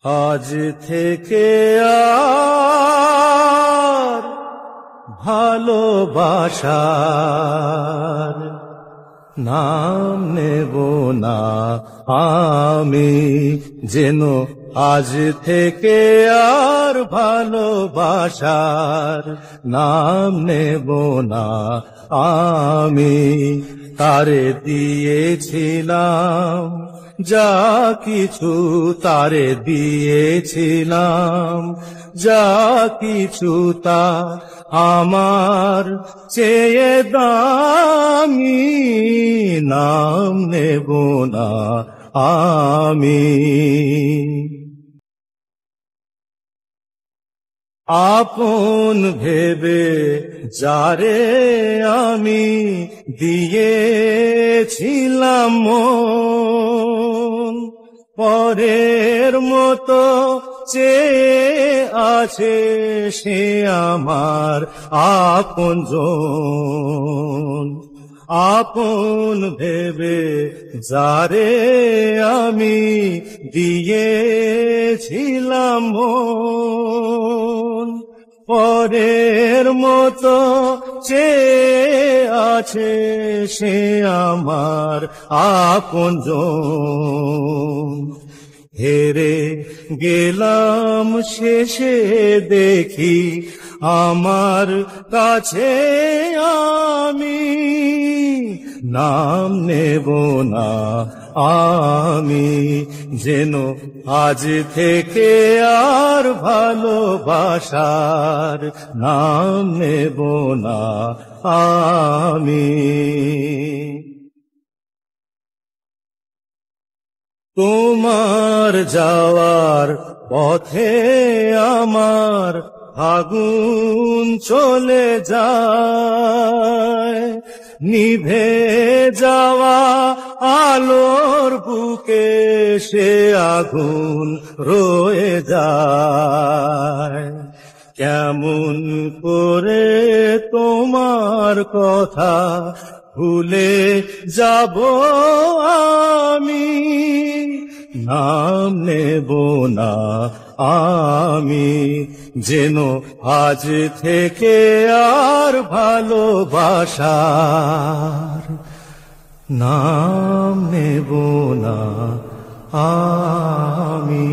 আজ থেকে আর ভালোবাসার নাম নেব না আমি, যেন আজ থেকে আর ভালোবাসার নাম নেব না আমি। তারে দিয়েছিলাম যা কিছু, তারে দিয়েছিলাম যা কিছু, তা আমার চেয়ে দামি, নাম নেব না আমি। আপন ভেবে যারে আমি দিয়েছিলাম মন, পরের মতো চেয়ে আছে সে আমার আপনজন। আপন ভেবে যারে আমি দিয়েছিলাম মন, পরের মতো চেয়ে আছে সে আমার আপনজন। হেরে গেলাম শেষে দেখি আমার কাছে আমি, নাম নেব না আমি, যেন আজ থেকে আর ভালোবাসার নাম নেব না আমি। তোমার যাওয়ার পথে আমার আগুন চলে যায়, নিভে যাওয়া আলোর বুকে সে আগুন রয়ে যায়। কেমন করে তোমার কথা ভুলে যাব আমি, নাম নেব না আমি, যেন আজ থেকে আর ভালোবাসার নাম নেব না আমি।